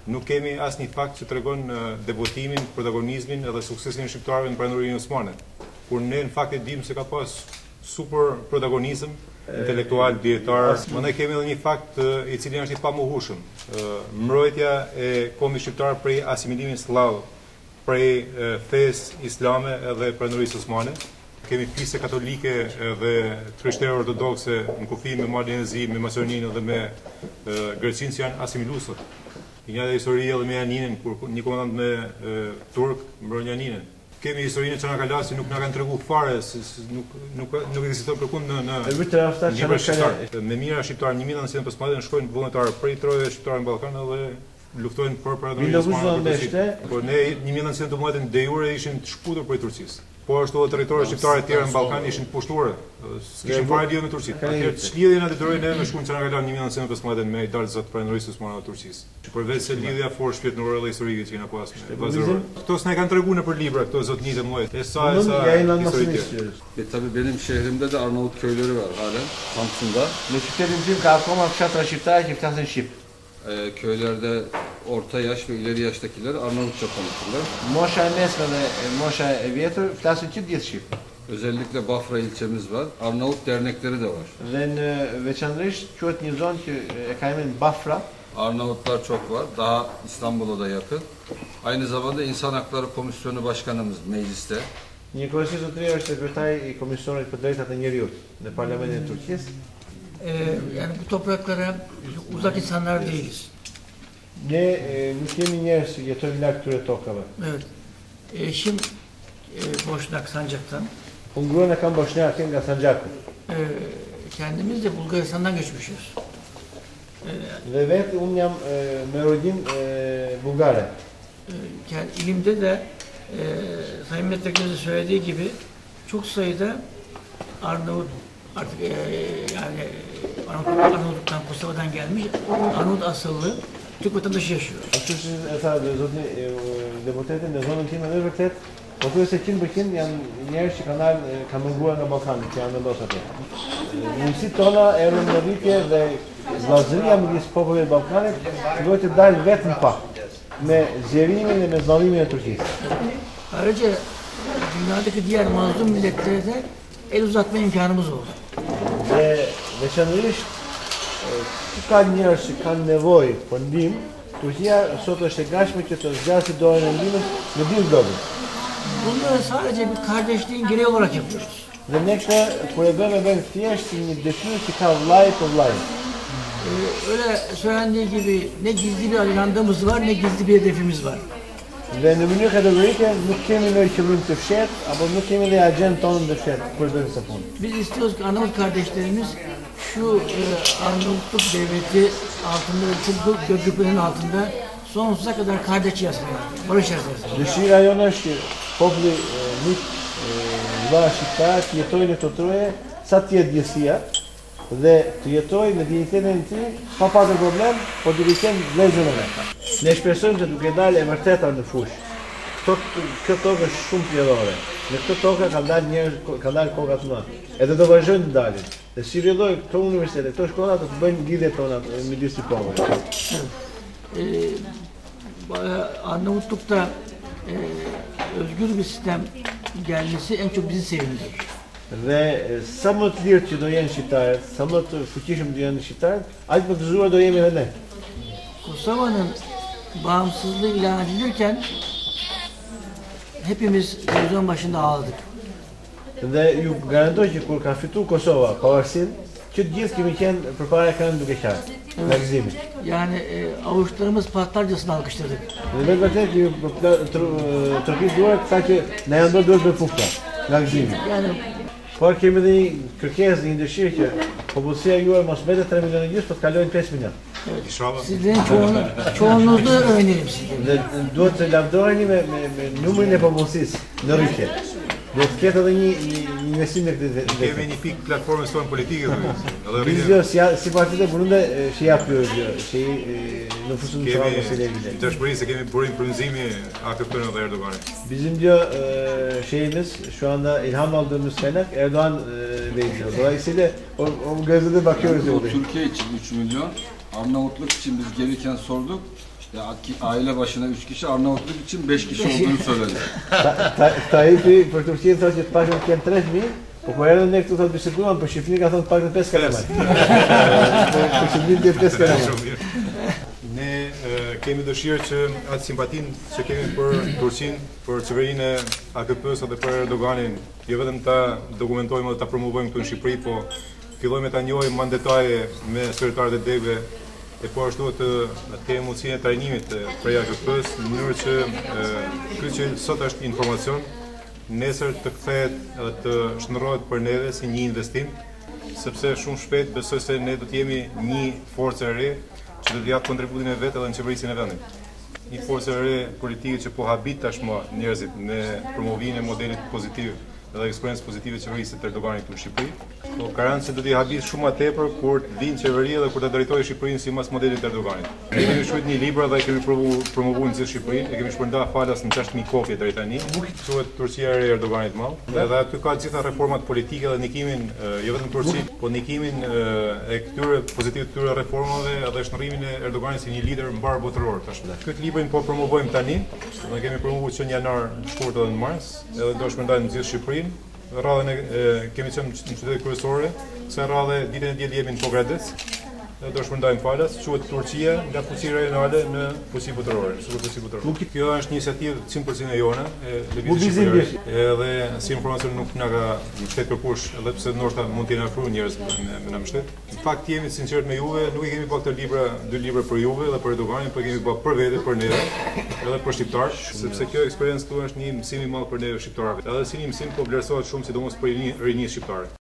nuk kemi asnjë fakt që tregon devotimin, protagonizmin edhe suksesin e shqiptarëve në pranurinë osmane. Kur ne në fakt e dimë se ka pas super protagonizëm intelektual, dietar. Mandej kemi edhe një fakt i cili është i pamohueshëm. Mbrojtja e kombit shqiptar prej asimilimit slav, prej fesë islame edhe pranurisë osmane. Kemi fisë katolike dhe krishtere ortodokse në kufi me Malinezi, me Masoninë dhe me Greqinë që janë asimiluesë. Një histori edhe me Janinën, kur një komandant me turk mbron Janinën. Kemi historinë që nga ka lasë nuk nga kanë tregu fare, nuk ekziston përkund në libra shqiptar. Me mira shqiptar 1915 shkojnë vullnetarë prej trojave shqiptare në Ballkan dhe luftojnë për pranurinë osmane. Por ne 1912 de jure ishim të shkputur prej Turqisë. Po ashtu edhe territoret shqiptare të tjera në Ballkan ishin të pushtuara. S'kishin fare lidhje me Turqinë. Atëherë ç'lidhje na detyroi ne me shkuën Çanakkale 1915 me dalë zot pranurisë osmane të Turqisë. Përveç se lidhja fort shpirtërore dhe historike që kena pas me vazhdorë. Kto s'na kanë treguar nëpër libra këto zotnitë e mëdha. Sa historike. Tabii benim şehrimde de Arnavut köyleri var halen Samsun'da. Në qytetin tim ka akoma fshatra shqiptare që flasin shqip. Köylerde orta yaş ve ileri yaştakiler Arnavutça konuşurlar. Mosha e mesme dhe mosha e vjetër flasin që gjithë shqip. Özellikle Bafra ilçemiz var. Arnavut dernekleri de var. Dhe në veçanërisht quhet një zonë që e ka emrin Bafra. Arnavutlar çok var. Daha İstanbul'a da yakın. Aynı zamanda İnsan Hakları Komisyonu Başkanımız mecliste. Një kryetar zotëri është sekretari i Komisionit për Drejtat e Njerëzit në Parlamentin e Turqisë. Yani bu topraklara uzak insanlar değiliz. Ne nuk jemi njerëz që jetojmë larg këtyre tokave. Evet. Eşim Boşnak Sancak'tan. Unë gruan e kam Boşnake nga Sanxhaku. Kendimiz de Bulgaristan'dan göçmüşüz. Dhe vetë unë jam me origjinë bulgare. İlimde de Sayın Milletvekilimiz söylediği gibi çok sayıda Arnavut artık yani Arnavutluk'tan, Kosova'dan gelmiş Arnavut asıllı Türk vatandaşı yaşıyor. Ashtu që e tha zotni deputeti në zonën time është vërtet, po thuaj se 100% janë njerëz që kanë munguar nga Ballkani, që janë vendos atje. Mundësitë tona erdhën në rritje dhe vllazëria midis popullit të Ballkanit duhet të dalë vetëm pak me zgjerimin dhe me zballimin e Turqisë. Ayrıca dünyadaki diğer mazlum milletlere de el uzatma imkanımız oldu. Dhe veçanërisht ka njerëz që kanë nevojë për ndihmë, Turqia sot është e gatshme që të zgjasë dorën e ndihmës në gjithë globin. Bunları sadece bir kardeşliğin gereği olarak yapıyoruz. Dhe ne këtë kur e bëjmë thjesht një dëshirë që ka vllai për vllai. Öyle söylendiği gibi ne gizli bir ajandamız var ne gizli bir hedefimiz var. Dhe në mënyrë kategorike nuk kemi ndonjë qëllim të fshehtë apo nuk kemi ndonjë agjendë tonë të fshehtë kur bëjmë këtë punë. Biz istiyoruz ki Arnavut kardeşlerimiz şu Arnavutluk devleti altında ve Türk gökyüzünün altında sonsuza kadar kardeş yaşasın, barış yaşasın. Dëshira jonë është që populli miq vlla shqiptar të jetojnë në këtë troje sa të jetë gjithësia dhe të jetojë në dinjitetin e tij pa pasur problem, por duke qenë vëllezër me. Ne shpresojmë se duke dalë e vërteta në fushë. Kjo tokë është shumë plodhore. Në këtë tokë kanë dalë koka të mëdha. Edhe do vazhdojnë të dalin. Dhe si rrjedhoj këto universitete, këto shkolla të bëjnë lidhjet tona midis të popullit. Arnavutluk'ta özgür bir sistem gelmesi en çok bizi sevindirir. Dhe sa më të lirë që do jenë shqiptarët, sa më të fuqishëm do jenë shqiptarët, aq më të gëzuar do jemi edhe ne. Kosova'nın bağımsızlığı ilan edilirken hepimiz televizyon başında ağladık. Dhe ju garantoj që kur ka fituar Kosova pavarësinë, që të gjithë kemi qenë përpara ekranit duke qarë, nga gëzimi. Yani avuçlarımız patlarcasına alkışladık. Dhe vetë vërtet ju tërpis duar këta që na janë duhet me fufta, nga gëzimi. Yani Por kemi dhe një kërkesë, një dëshirë që popullsia juaj mos mbetet 3 milionë gjysmë, po të kalojnë 5 milionë. Sizlerin çoğunluğunu öğrenelim sizden. Dhe duhet të lavdroheni me numrin e popullsisë në rritje. Duhet të ketë edhe një investim në këtë vend. Kemi një pikë platformës tonë politike dhe Bizjo si partitë burunde që japë që në fusën të çfarë mos e lejnë. Në dashuri se kemi burim frymëzimi atë këtën edhe Erdoganit. Bizim diyor şeyimiz şu anda ilham aldığımız kaynak Erdoğan veriyor. Dolayısıyla o gözle de bakıyoruz. O Türkiye için 3 milyon, Arnavutluk için biz gelirken sorduk. Ya aile başına 3 kişi, Arnavutluk için 5 kişi olduğunu söyledi. Këta epi për Turqinë thotë që të paktën kanë 3000, po kur erdhën ne këtu thotë bisekuan, për Shqipërinë ka thënë të paktën 5 kalamaj. Për Shqipërinë dhe 5 kalamaj. Ne kemi dëshirë që atë simpatin që kemi për Turqinë, për qeverinë e AKP-s dhe për Erdoganin, jo vetëm ta dokumentojmë dhe ta promovojmë këtu në Shqipëri, po fillojmë ta njohim më në detaje me sekretarët e DEG-ve, e po ashtu të kemi mundësinë e trajnimit prej AKP-s në mënyrë që ky që sot është informacion, nesër të kthehet edhe të shndërrohet për neve si një investim, sepse shumë shpejt besoj se ne do të jemi një forcë e re që do të japë kontributin e vetë edhe në qeverisjen e vendit. Një forcë e re politike që po habit tashmë njerëzit me promovimin e modelit pozitiv edhe eksperiencë pozitive qeverisë të Erdoganit këtu në Shqipëri, po garantë se do t'i habit shumë më tepër kur të vinë qeveria dhe kur të drejtojë Shqipërinë sipas modelit të Erdoganit. Ne kemi shkruar një libër dhe kemi promovuar në Shqipërinë, e kemi shpërndar falas në 6.000 kopje deri tani. Quhet Turqia e re e Erdoganit mall. Edhe aty ka gjitha reformat politike dhe ndikimin jo vetëm Turqi, po ndikimin e këtyre pozitiv të këtyre reformave edhe shnërrimin e Erdoganit si një lider mbar botëror tashmë. Këtë librin po promovojmë tani, ne kemi promovuar që në janar, shkurt edhe në mars, edhe do shpërndajmë në gjithë Shqipërinë. Radhën kemi qenë në qytetet kryesore, se radhë ditën e diel jemi në Pogradec, do shpërndajmë falas, quhet Turqia nga fuqi regionale në fuqi botërore, superfuqi botërore. Kjo është një iniciativë 100% e jone, e lëvizjes shqiptare. Edhe si informacion nuk na ka mbështet kërkush, edhe pse ndoshta mund t'i ofrojë njerëz me na mbështet. Në fakt jemi sinqert me juve, nuk i kemi bërë këto libra, 2 libra për juve dhe për Erdoganin, por kemi bërë për vete, për neve, edhe për shqiptarët, sepse kjo eksperiencë këtu është një mësim i madh për neve shqiptarëve. Edhe si një mësim po vlerësohet shumë sidomos për rinjtë shqiptare.